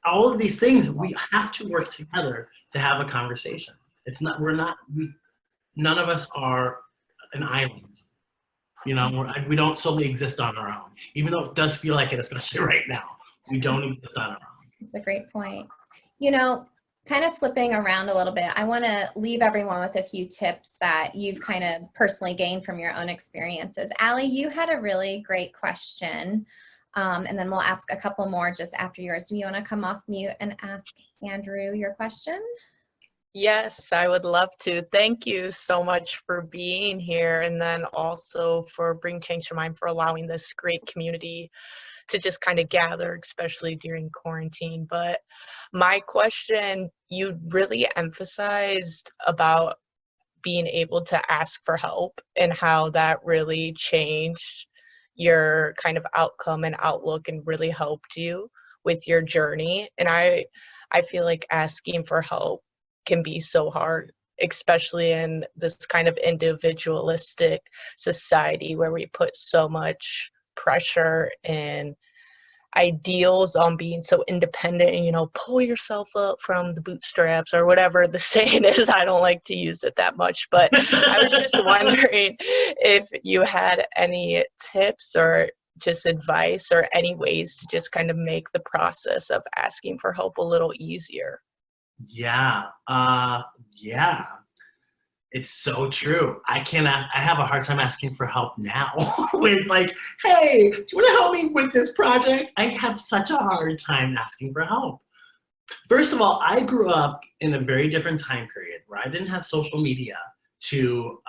all of these things. We have to work together to have a conversation. None of us are an island. You know, we don't solely exist on our own, even though it does feel like it, especially right now. We don't exist on our own. It's a great point. You know, kind of flipping around a little bit, I want to leave everyone with a few tips that you've kind of personally gained from your own experiences. Allie, you had a really great question, and then we'll ask a couple more just after yours. Do you want to come off mute and ask Andrew your question? Yes, I would love to. Thank you so much for being here, and then also for Bring Change to Mind, for allowing this great community to just kind of gather, especially during quarantine. But my question, you really emphasized about being able to ask for help and how that really changed your kind of outcome and outlook and really helped you with your journey. And I feel like asking for help can be so hard, especially in this kind of individualistic society where we put so much pressure and ideals on being so independent and, you know, pull yourself up from the bootstraps or whatever the saying is. I don't like to use it that much, but I was just wondering if you had any tips or just advice or any ways to just kind of make the process of asking for help a little easier. Yeah, yeah. It's so true. I have a hard time asking for help now with like, hey, do you want to help me with this project? I have such a hard time asking for help. First of all, I grew up in a very different time period where I didn't have social media to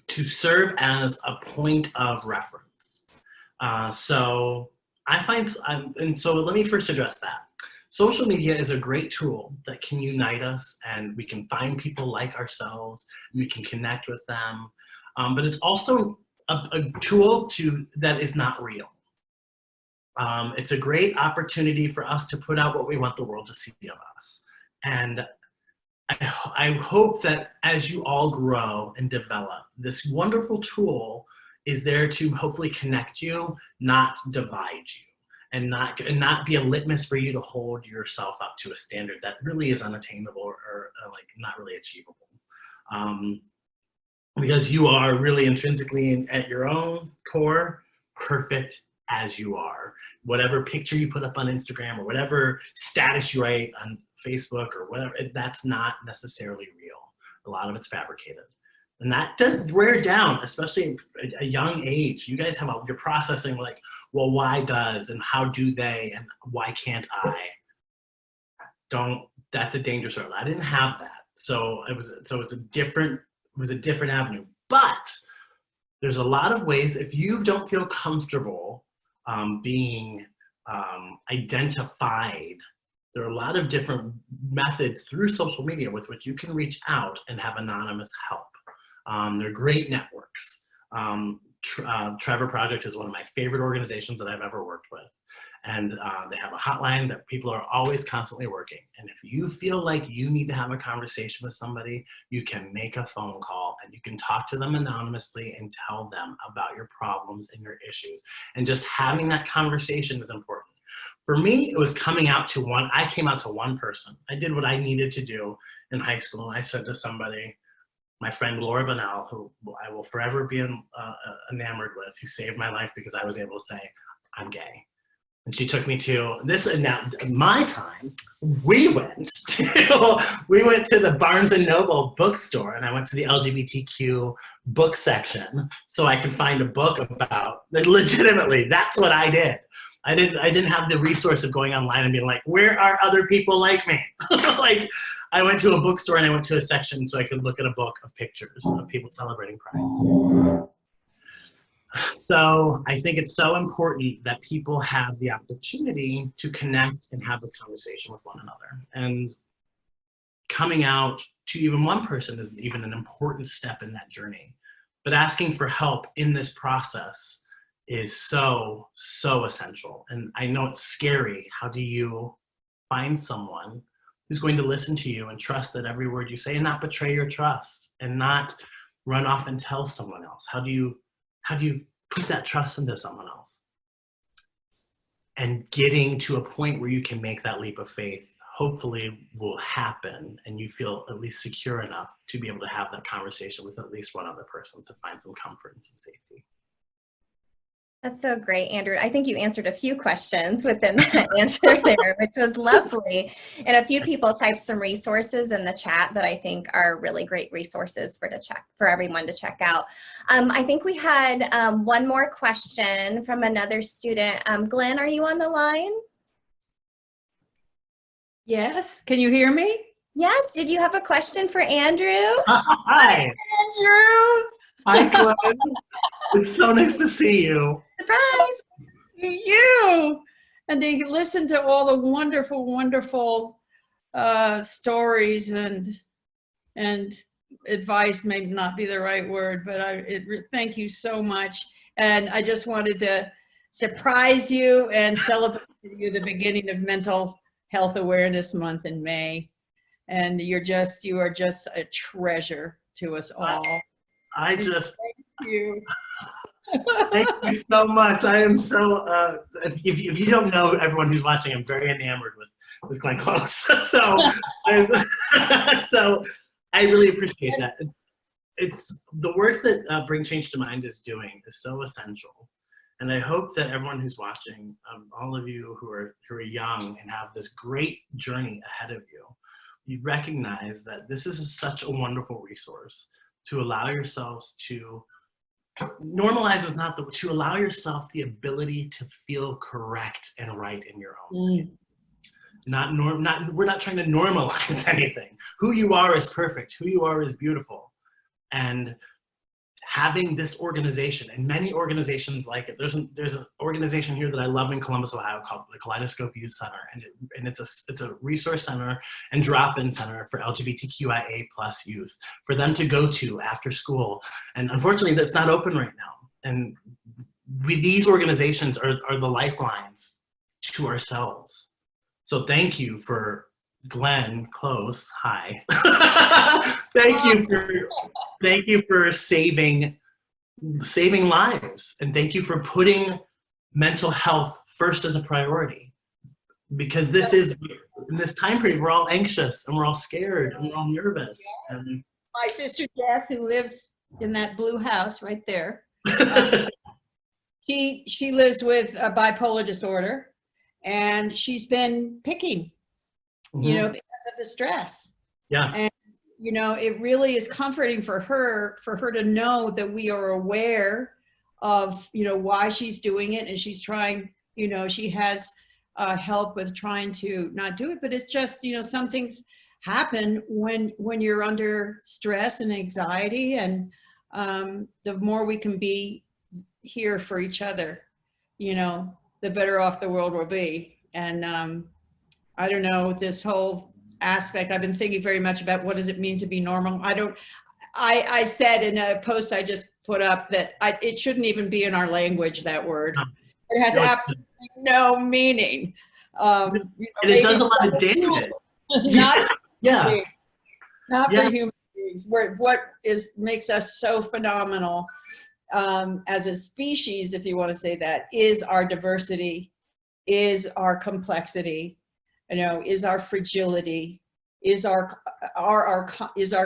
serve as a point of reference. So let me first address that. Social media is a great tool that can unite us, and we can find people like ourselves, and we can connect with them. But it's also a tool that is not real. It's a great opportunity for us to put out what we want the world to see of us. And I hope that as you all grow and develop, this wonderful tool is there to hopefully connect you, not divide you. And not be a litmus for you to hold yourself up to a standard that really is unattainable or like not really achievable. Because you are really intrinsically at your own core perfect as you are. Whatever picture you put up on Instagram or whatever status you write on Facebook or whatever, that's not necessarily real. A lot of it's fabricated. And that does wear down, especially at a young age. You guys you're processing like, well, why does, and how do they, and why can't I? That's a dangerous road. I didn't have that. So it was a different avenue. But there's a lot of ways, if you don't feel comfortable being identified, there are a lot of different methods through social media with which you can reach out and have anonymous help. They're great networks. Trevor Project is one of my favorite organizations that I've ever worked with. And they have a hotline that people are always constantly working. And if you feel like you need to have a conversation with somebody, you can make a phone call and you can talk to them anonymously and tell them about your problems and your issues. And just having that conversation is important. For me, it was I came out to one person. I did what I needed to do in high school. I said to somebody, my friend Laura Bonnell, who I will forever be enamored with, who saved my life because I was able to say, I'm gay. And she took me to this, and now my time, we went to the Barnes & Noble bookstore, and I went to the LGBTQ book section so I could find a book about, legitimately, that's what I did. I didn't have the resource of going online and being like, where are other people like me? Like, I went to a bookstore and I went to a section so I could look at a book of pictures of people celebrating Pride. So I think it's so important that people have the opportunity to connect and have a conversation with one another. And coming out to even one person is even an important step in that journey. But asking for help in this process is so, so essential. And I know it's scary. How do you find someone who's going to listen to you and trust that every word you say and not betray your trust and not run off and tell someone else? How do you put that trust into someone else? And getting to a point where you can make that leap of faith hopefully will happen and you feel at least secure enough to be able to have that conversation with at least one other person to find some comfort and some safety. That's so great, Andrew. I think you answered a few questions within that answer there, which was lovely. And a few people typed some resources in the chat that I think are really great resources for everyone to check out. I think we had one more question from another student. Glenn, are you on the line? Yes, can you hear me? Yes, did you have a question for Andrew? Hi. Andrew! Hi, Glenn. It's so nice to see you. Surprise! You! And to listen to all the wonderful, wonderful stories and advice may not be the right word, but thank you so much. And I just wanted to surprise you and celebrate with you the beginning of Mental Health Awareness Month in May. And you are just a treasure to us all. Thank you. Thank you so much. I am so, if you don't know, everyone who's watching, I'm very enamored with Glenn Close. So I really appreciate that. It's the work that Bring Change to Mind is doing is so essential. And I hope that everyone who's watching, all of you who are young and have this great journey ahead of you, you recognize that this is such a wonderful resource to allow yourselves to normalize is not to allow yourself the ability to feel correct and right in your own skin. We're not trying to normalize anything. Who you are is perfect. Who you are is beautiful. And having this organization and many organizations like it, there's an organization here that I love in Columbus, Ohio called the Kaleidoscope Youth Center, and it's a resource center and drop-in center for LGBTQIA+ youth for them to go to after school. And unfortunately, that's not open right now. And these organizations are the lifelines to ourselves. So thank you for Glenn Close. Hi. Thank you for saving lives, and thank you for putting mental health first as a priority, because this is, in this time period, we're all anxious and we're all scared and we're all nervous. And my sister Jess, who lives in that blue house right there, she lives with a bipolar disorder, and she's been picking, you know, because of the stress. Yeah. And you know, it really is comforting for her to know that we are aware of, you know, why she's doing it, and she's trying, you know, she has help with trying to not do it, but it's just, you know, some things happen when you're under stress and anxiety, and the more we can be here for each other, you know, the better off the world will be. And I don't know, this whole aspect, I've been thinking very much about what does it mean to be normal. I said in a post I just put up that it shouldn't even be in our language, that word. It has absolutely no meaning. You know, and it does a lot of damage. Not yeah. Not for human beings. What makes us so phenomenal as a species, if you want to say that, is our diversity, is our complexity, you know, is our fragility, is our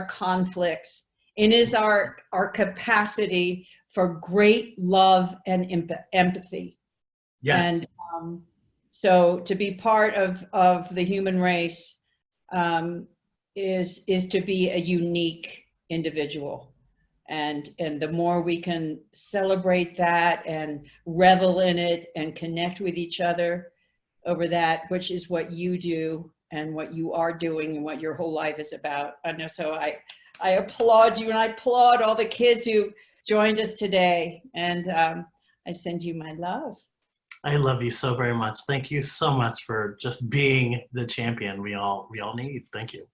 conflicts, and is our capacity for great love and empathy. Yes. And so to be part of the human race is to be a unique individual. And the more we can celebrate that and revel in it and connect with each other over that, which is what you do and what you are doing and what your whole life is about. I know, so I applaud you, and I applaud all the kids who joined us today, and I send you my love. I love you so very much. Thank you so much for just being the champion we all need. Thank you.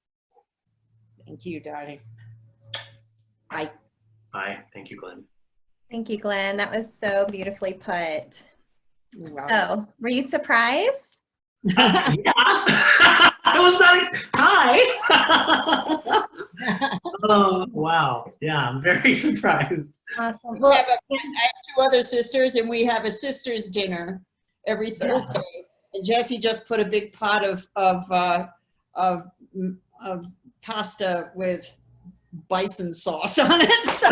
Thank you, darling. Bye. Bye. Thank you, Glenn. Thank you, Glenn. That was so beautifully put. Wow. So, were you surprised? Yeah. I was not. Hi. Oh, wow. Yeah, I'm very surprised. Awesome. Well, I have 2 other sisters, and we have a sisters dinner every Thursday. Yeah. And Jessie just put a big pot of pasta with bison sauce on it. So,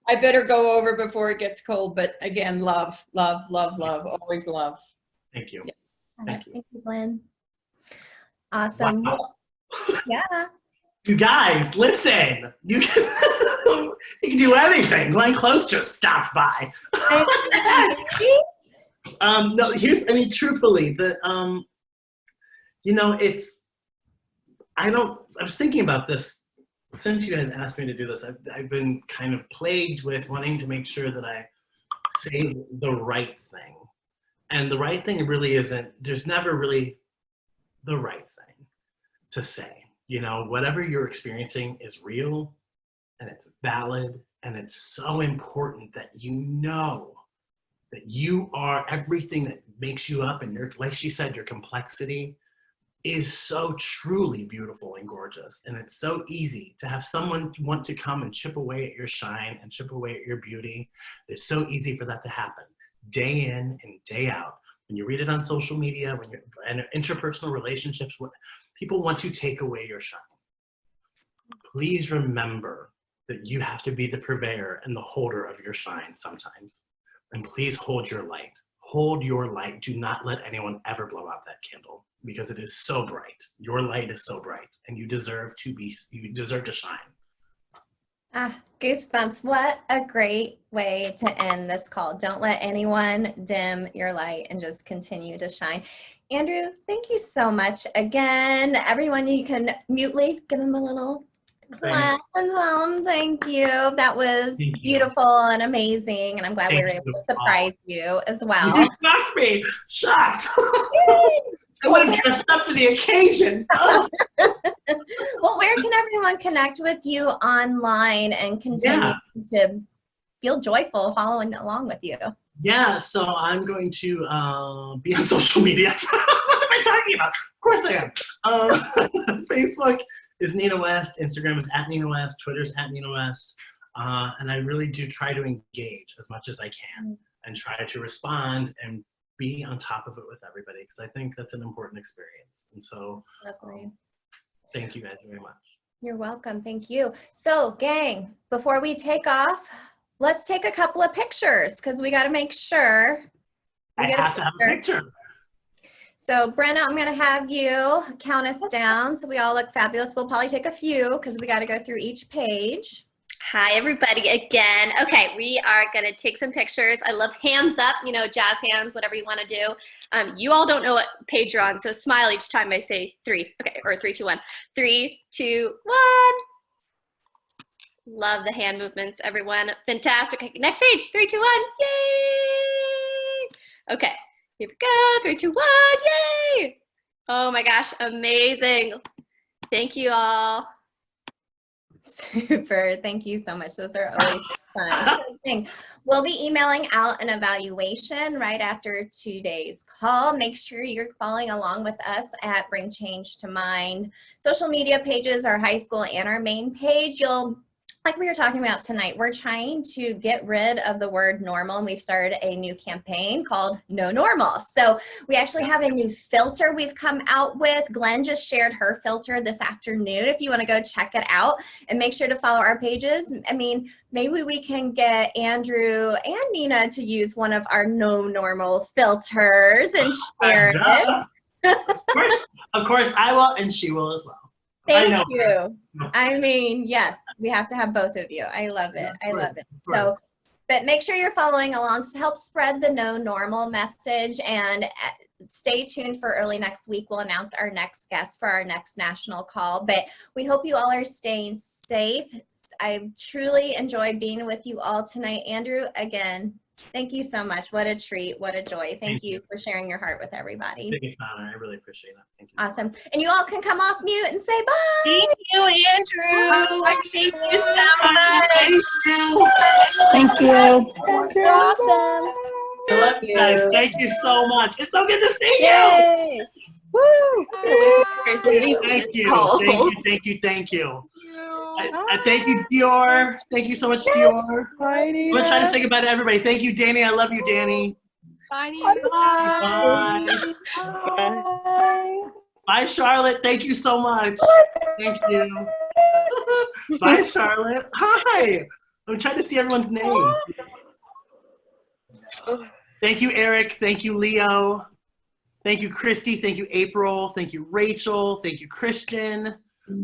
I better go over before it gets cold. But again, love, love, love, love, always love. Thank you. Yeah. Thank you. Thank you, Glenn. Awesome. Wow. Well, yeah. You guys, listen. You can, you can do anything. Glenn Close just stopped by. No, here's, I mean, truthfully, you know, I was thinking about this since you guys asked me to do this. I've been kind of plagued with wanting to make sure that I say the right thing. And the right thing really isn't, there's never really the right thing to say. You know, whatever you're experiencing is real and it's valid, and it's so important that you know that you are everything that makes you up, and like she said, your complexity is so truly beautiful and gorgeous. And it's so easy to have someone want to come and chip away at your shine and chip away at your beauty. It's so easy for that to happen day in and day out. When you read it on social media, when you're in interpersonal relationships, people want to take away your shine. Please remember that you have to be the purveyor and the holder of your shine sometimes. And please hold your light. Hold your light. Do not let anyone ever blow out that candle, because it is so bright. Your light is so bright, and you deserve to shine. Ah, goosebumps. What a great way to end this call. Don't let anyone dim your light, and just continue to shine. Andrew, thank you so much. Again, everyone, you can mutely give him a little clap and thank you. That was beautiful and amazing, and I'm glad we were able to surprise you as well. You shocked me. Shocked. I would have dressed up for the occasion. Well, where can everyone connect with you online and continue to feel joyful following along with you? Yeah, so I'm going to be on social media. What am I talking about? Of course I am. Facebook is Nina West. Instagram is @NinaWest. Twitter's @NinaWest. And I really do try to engage as much as I can and try to respond and be on top of it with everybody, because I think that's an important experience. And so thank you guys very much. You're welcome. Thank you. So gang, before we take off, let's take a couple of pictures, because we got to make sure I have to have a picture. So Brenna, I'm going to have you count us down so we all look fabulous. We'll probably take a few because we got to go through each page. Hi, everybody, again. Okay, we are going to take some pictures. I love hands up, you know, jazz hands, whatever you want to do. You all don't know what page you're on, so smile each time I say 3. Okay, or 3, 2, 1. 3, 2, 1. Love the hand movements, everyone. Fantastic. Okay, next page. 3, 2, 1. Yay! Okay, here we go. 3, 2, 1. Yay! Oh my gosh, amazing. Thank you all. Super. Thank you so much. Those are always fun. So we'll be emailing out an evaluation right after today's call. Make sure you're following along with us at Bring Change to Mind. Social media pages, our high school and our main page. Like we were talking about tonight, we're trying to get rid of the word normal, and we've started a new campaign called No Normal. So we actually have a new filter we've come out with. Glenn just shared her filter this afternoon if you want to go check it out, and make sure to follow our pages. I mean, maybe we can get Andrew and Nina to use one of our No Normal filters and share it. Of course I will, and she will as well. Thank you. I mean, yes, we have to have both of you. I love it. I love it. So, but make sure you're following along to help spread the No Normal message, and stay tuned for early next week. We'll announce our next guest for our next national call, but we hope you all are staying safe. I truly enjoyed being with you all tonight. Andrew, again, thank you so much. What a treat. What a joy. Thank you for sharing your heart with everybody. Biggest honor. I really appreciate it. Thank you. Awesome. And you all can come off mute and say bye. Thank you, Andrew. Thank you so much. Thank you. You're awesome. I love you guys. Thank you so much. It's so good to see you. Yay! Woo! Thank you. Thank you. Thank you. I thank you, Dior. Thank you so much, Dior. Bye, I'm going to try to say goodbye to everybody. Thank you, Danny. I love you, Danny. Bye, Nina. Bye. Bye. Bye, Charlotte. Thank you so much. Thank you. Bye, Charlotte. Hi. I'm trying to see everyone's names. Thank you, Eric. Thank you, Leo. Thank you, Christy. Thank you, April. Thank you, Rachel. Thank you, Christian.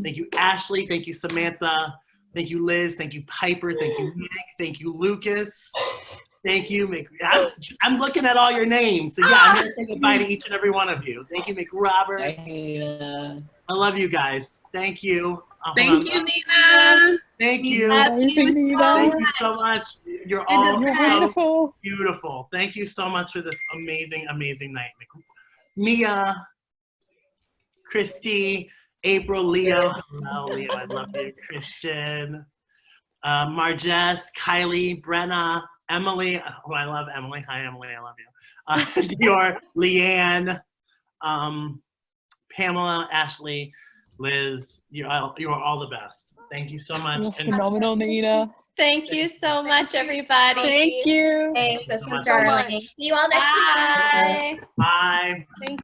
Thank you, Ashley. Thank you, Samantha. Thank you, Liz. Thank you, Piper. Thank you, Nick. Thank you, Lucas. Thank you, I'm looking at all your names. So yeah, I'm going to say goodbye to each and every one of you. Thank you, McRobert. I love you guys. Thank you. Thank you, Nina. Thank you. Thank you Thank you so much. You're all You're so wonderful. beautiful. Thank you so much for this amazing, amazing night. Mia, Christy, April, Leo. Hello, Leo. I love you. Christian, Marjess, Kylie, Brenna, Emily. Oh, I love Emily. Hi, Emily. I love you. Dior, Leanne, Pamela, Ashley, Liz. You are all the best. Thank you so much. You're phenomenal, Nina. Thank you so much, everybody. Thank you. Thanks. This so was much. darling. See you all next week. Bye. Bye. Thank